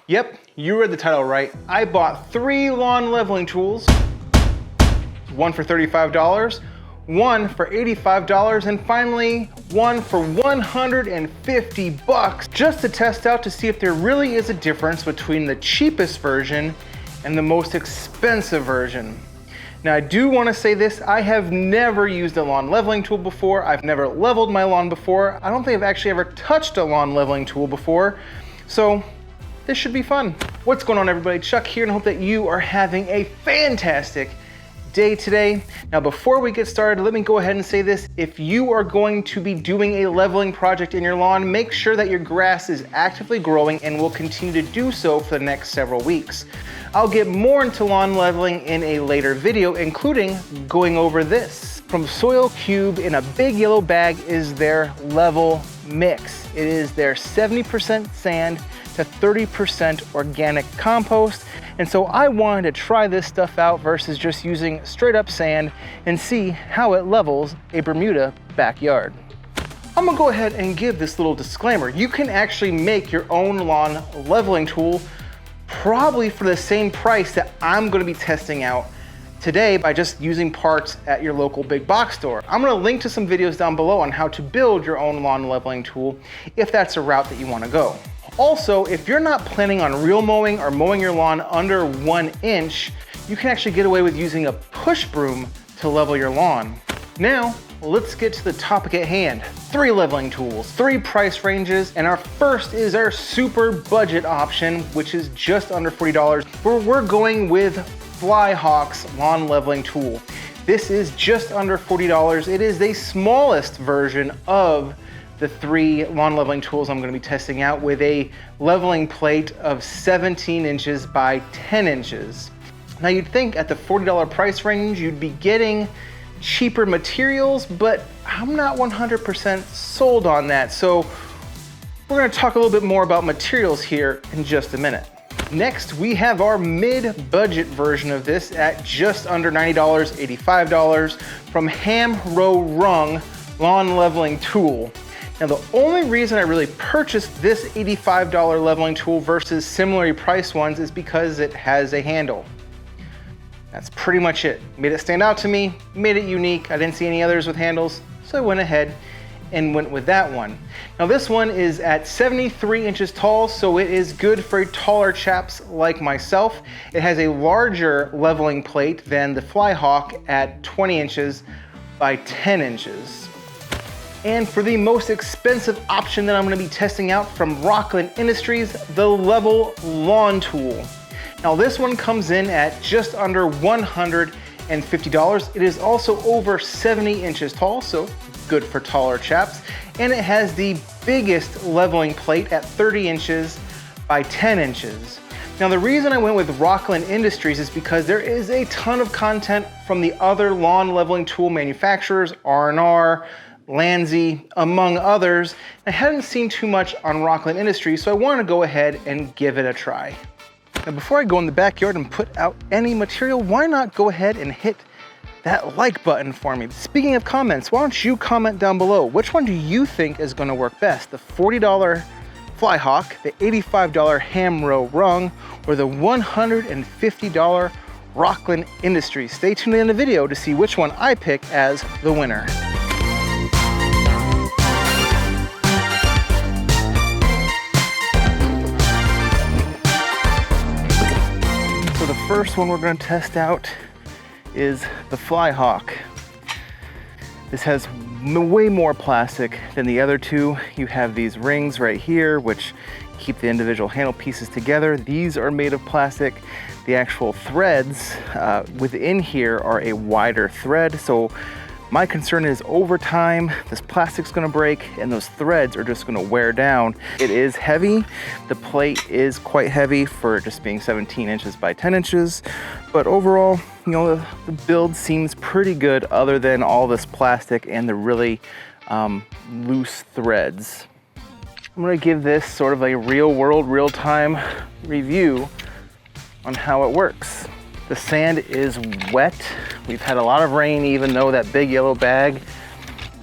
Yep, you read the title right. I bought 3 lawn leveling tools, one for $35, one for $85, and finally one for $150 just to test out to see if there really is a difference between the cheapest version and the most expensive version. Now I do want to say this, I have never used a lawn leveling tool before. I've never leveled my lawn before. I don't think I've actually ever touched a lawn leveling tool before. So this should be fun. What's going on, everybody? Chuck here, and I hope that you are having a fantastic day today. Now before we get started, let me go ahead and say this. If you are going to be doing a leveling project in your lawn, make sure that your grass is actively growing and will continue to do so for the next several weeks. I'll get more into lawn leveling in a later video, including going over this. From Soil Cube in a big yellow bag is their level mix. It is their 70% sand to 30% organic compost. And so I wanted to try this stuff out versus just using straight up sand and see how it levels a Bermuda backyard. I'm gonna go ahead and give this little disclaimer. You can actually make your own lawn leveling tool probably for the same price that I'm gonna be testing out today by just using parts at your local big box store. I'm gonna link to some videos down below on how to build your own lawn leveling tool if that's a route that you wanna go. Also, if you're not planning on real mowing or mowing your lawn under 1 inch, you can actually get away with using a push broom to level your lawn. Now, let's get to the topic at hand. 3 leveling tools, 3 price ranges, and our first is our super budget option, which is just under $40, where we're going with Flyhawk's lawn leveling tool. This is just under $40. It is the smallest version of the 3 lawn leveling tools I'm going to be testing out, with a leveling plate of 17 inches by 10 inches. Now you'd think at the $40 price range you'd be getting cheaper materials, but I'm not 100% sold on that. So we're going to talk a little bit more about materials here in just a minute. Next, we have our mid-budget version of this at just under $90, $85 from HamroRung lawn leveling tool. Now the only reason I really purchased this $85 leveling tool versus similarly priced ones is because it has a handle. That's pretty much it. Made it stand out to me, made it unique. I didn't see any others with handles, so I went ahead and went with that one. Now this one is at 73 inches tall, so it is good for taller chaps like myself. It has a larger leveling plate than the Flyhawk at 20 inches by 10 inches. And for the most expensive option that I'm going to be testing out from Rocklin Industries, the Levelawn tool. Now this one comes in at just under $150. It is also over 70 inches tall, so good for taller chaps. And it has the biggest leveling plate at 30 inches by 10 inches. Now the reason I went with Rocklin Industries is because there is a ton of content from the other lawn leveling tool manufacturers, R&R, Landsy, among others. I hadn't seen too much on Rocklin Industries, so I wanted to go ahead and give it a try. Now before I go in the backyard and put out any material, why not go ahead and hit that like button for me? Speaking of comments, why don't you comment down below, which one do you think is going to work best? The $40 Flyhawk, the $85 HamroRung, or the $150 Rocklin Industries? Stay tuned in the video to see which one I pick as the winner. So the first one we're going to test out is the Flyhawk. This has way more plastic than the other two. You have these rings right here which keep the individual handle pieces together. These are made of plastic. The actual threads within here are a wider thread, so my concern is over time this plastic's gonna break and those threads are just gonna wear down. It is heavy. The plate is quite heavy for just being 17 inches by 10 inches, but overall, you know, the build seems pretty good other than all this plastic and the really loose threads. I'm gonna give this sort of a real world, real-time review on how it works. The sand is wet. We've had a lot of rain, even though that big yellow bag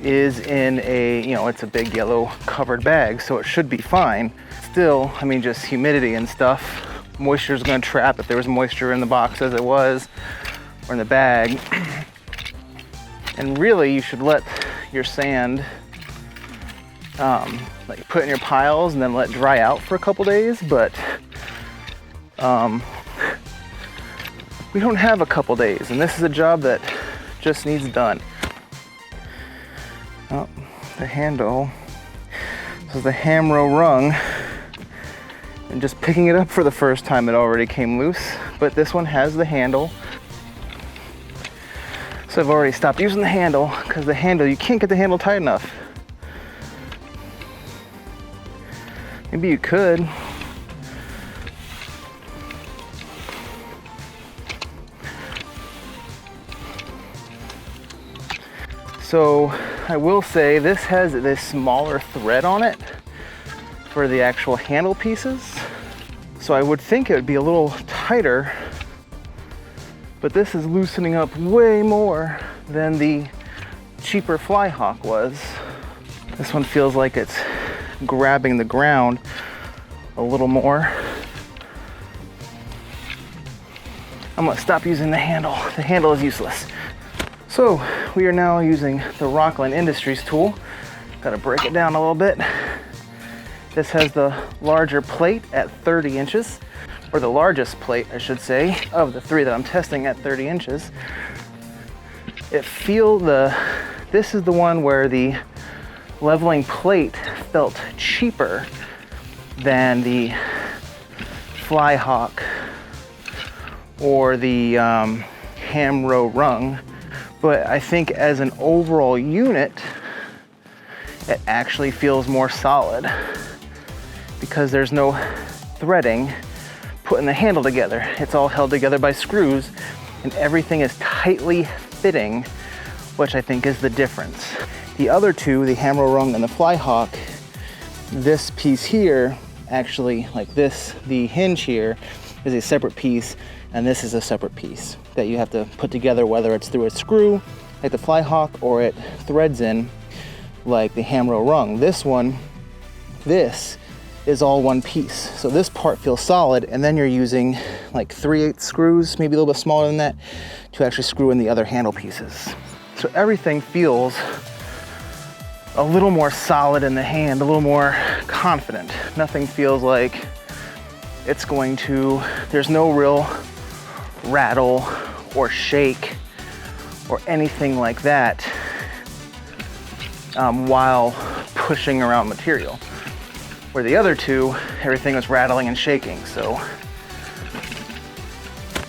is in a, it's a big yellow covered bag, so it should be fine. still, I mean, just humidity and stuff. Moisture is going to trap if there was moisture in the box as it was, or in the bag. And really, you should let your sand, like put in your piles and then let it dry out for a couple days. But we don't have a couple days, and this is a job that just needs done. Oh, the handle. This is the HamroRung, and just picking it up for the first time, it already came loose. But this one has the handle. So I've already stopped using the handle, because the handle, you can't get the handle tight enough. Maybe you could. So I will say this has this smaller thread on it for the actual handle pieces. So I would think it would be a little tighter, but this is loosening up way more than the cheaper Flyhawk was. This one feels like it's grabbing the ground a little more. I'm gonna stop using the handle. The handle is useless. So we are now using the Rocklin Industries tool. Gotta break it down a little bit. This has the larger plate at 30 inches, or the largest plate, I should say, of the three that I'm testing at 30 inches. This is the one where the leveling plate felt cheaper than the Flyhawk or the HamroRung. But I think as an overall unit, it actually feels more solid because there's no threading putting the handle together. It's all held together by screws, and everything is tightly fitting, which I think is the difference. The other two, the HamroRung and the Flyhawk, this piece here, actually like this, the hinge here, is a separate piece, and this is a separate piece that you have to put together, whether it's through a screw like the Flyhawk or it threads in like the HamroRung. This is all one piece. So this part feels solid, and then you're using like 3/8 screws, maybe a little bit smaller than that, to actually screw in the other handle pieces. So everything feels a little more solid in the hand, a little more confident. Nothing feels like it's going to, there's no real rattle or shake or anything like that while pushing around material. Where the other two, everything was rattling and shaking. So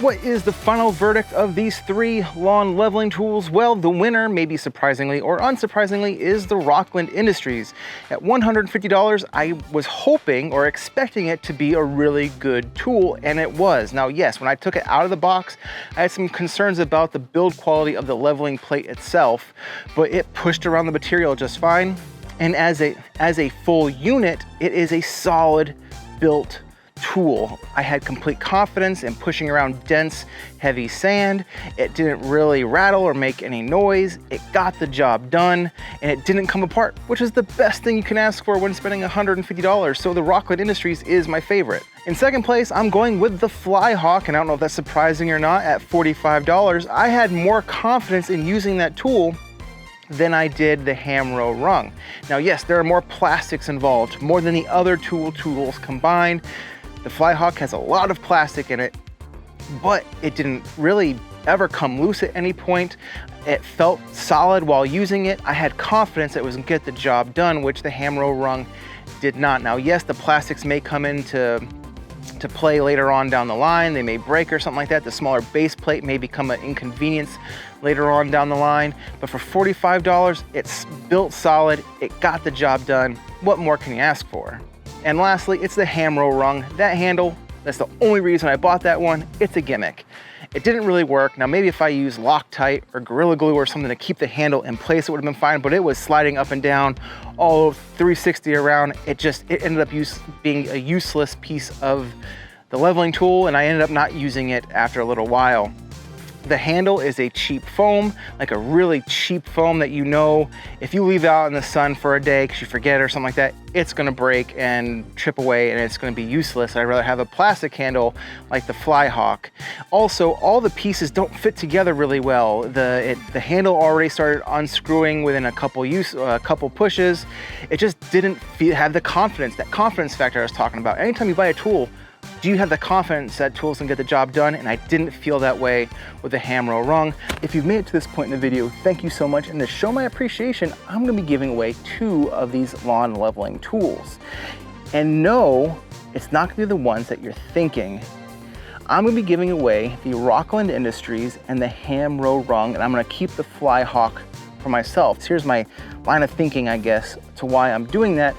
what is the final verdict of these three lawn leveling tools? Well, the winner, maybe surprisingly or unsurprisingly, is the Rocklin Industries. At $150, I was hoping or expecting it to be a really good tool, and it was. Now, yes, when I took it out of the box, I had some concerns about the build quality of the leveling plate itself, but it pushed around the material just fine. And as a full unit, it is a solid built tool. I had complete confidence in pushing around dense, heavy sand. It didn't really rattle or make any noise. It got the job done, and it didn't come apart, which is the best thing you can ask for when spending $150. So the Rocklin Industries is my favorite. In second place, I'm going with the Flyhawk, and I don't know if that's surprising or not. At $45, I had more confidence in using that tool than I did the HamroRung. Now, yes, there are more plastics involved, more than the other tools combined. The Flyhawk has a lot of plastic in it, but it didn't really ever come loose at any point. It felt solid while using it. I had confidence it was gonna get the job done, which the HamroRung did not. Now, yes, the plastics may come into play later on down the line. They may break or something like that. The smaller base plate may become an inconvenience later on down the line. But for $45, it's built solid. It got the job done. What more can you ask for? And lastly, it's the HamroRung. That handle, that's the only reason I bought that one. It's a gimmick. It didn't really work. Now, maybe if I used Loctite or Gorilla Glue or something to keep the handle in place, it would have been fine, but it was sliding up and down, all 360 around. It ended up being a useless piece of the leveling tool, and I ended up not using it after a little while. The handle is a cheap foam, like a really cheap foam that you know if you leave it out in the sun for a day because you forget or something like that, it's gonna break and chip away and it's gonna be useless. I'd rather have a plastic handle like the Flyhawk. Also, all the pieces don't fit together really well. The handle already started unscrewing within a couple pushes. It just didn't have the confidence, that confidence factor I was talking about. Anytime you buy a tool, do you have the confidence that tools can get the job done? And I didn't feel that way with the HamroRung. If you've made it to this point in the video, thank you so much. And to show my appreciation, I'm gonna be giving away 2 of these lawn leveling tools. And no, it's not gonna be the ones that you're thinking. I'm gonna be giving away the Rocklin Industries and the HamroRung, and I'm gonna keep the Flyhawk for myself. So here's my line of thinking, I guess, to why I'm doing that.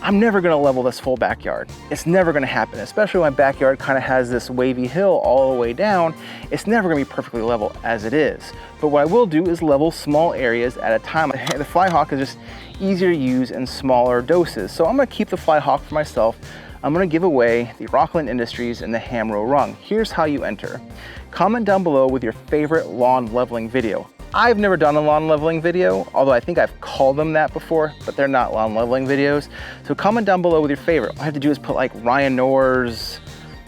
I'm never gonna level this full backyard. It's never gonna happen, especially when my backyard kind of has this wavy hill all the way down. It's never gonna be perfectly level as it is. But what I will do is level small areas at a time. The Flyhawk is just easier to use in smaller doses. So I'm gonna keep the Flyhawk for myself. I'm gonna give away the Rocklin Industries and the HamroRung. Here's how you enter. Comment down below with your favorite lawn leveling video. I've never done a lawn leveling video, although I think I've called them that before, but they're not lawn leveling videos. So comment down below with your favorite. All I have to do is put like Ryan Knorr's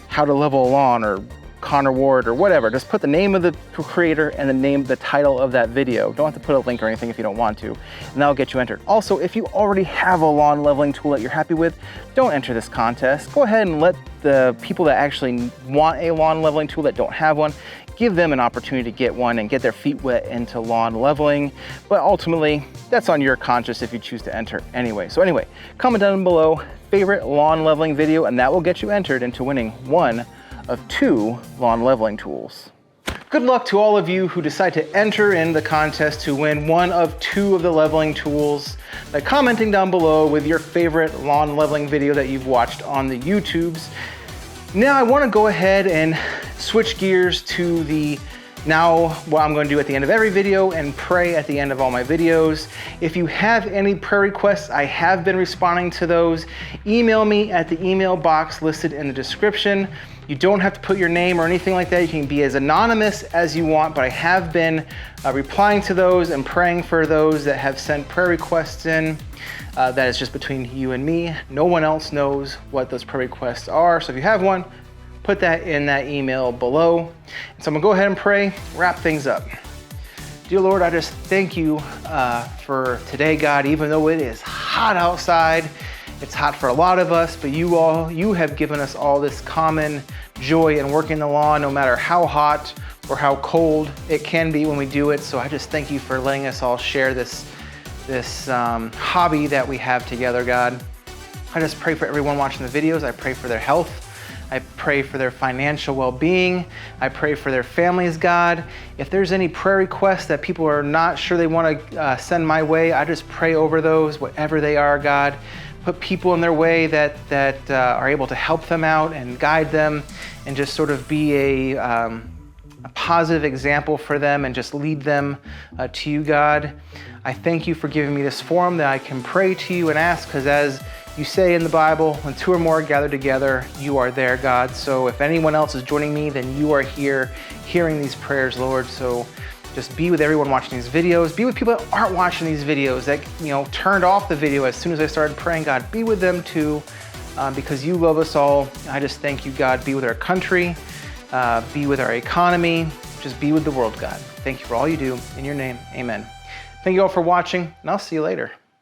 How to Level a Lawn or Connor Ward or whatever. Just put the name of the creator and the title of that video. Don't have to put a link or anything if you don't want to, and that'll get you entered. Also, if you already have a lawn leveling tool that you're happy with, don't enter this contest. Go ahead and let the people that actually want a lawn leveling tool that don't have one, give them an opportunity to get one and get their feet wet into lawn leveling. But ultimately, that's on your conscience if you choose to enter anyway. So anyway, comment down below favorite lawn leveling video, and that will get you entered into winning 1 of 2 lawn leveling tools. Good luck to all of you who decide to enter in the contest to win 1 of 2 of the leveling tools by commenting down below with your favorite lawn leveling video that you've watched on the YouTubes. Now I want to go ahead and switch gears to what I'm going to do at the end of every video and pray at the end of all my videos. If you have any prayer requests, I have been responding to those. Email me at the email box listed in the description. You don't have to put your name or anything like that. You can be as anonymous as you want, but I have been replying to those and praying for those that have sent prayer requests in. That is just between you and me. No one else knows what those prayer requests are. So if you have one, put that in that email below. So I'm gonna go ahead and pray, wrap things up. Dear Lord, I just thank you for today, God, even though it is hot outside. It's hot for a lot of us, but you have given us all this common joy in working the lawn, no matter how hot or how cold it can be when we do it. So I just thank you for letting us all share this hobby that we have together, God. I just pray for everyone watching the videos. I pray for their health. I pray for their financial well-being. I pray for their families, God. If there's any prayer requests that people are not sure they want to send my way, I just pray over those, whatever they are, God. Put people in their way that are able to help them out and guide them and just sort of be a positive example for them and just lead them to you, God. I thank you for giving me this forum that I can pray to you and ask, because as you say in the Bible, when 2 or more are gathered together, you are there, God. So if anyone else is joining me, then you are here hearing these prayers, Lord. So just be with everyone watching these videos. Be with people that aren't watching these videos, that turned off the video as soon as I started praying, God. Be with them too, because you love us all. I just thank you, God. Be with our country, be with our economy, just be with the world, God. Thank you for all you do. In your name, amen. Thank you all for watching, and I'll see you later.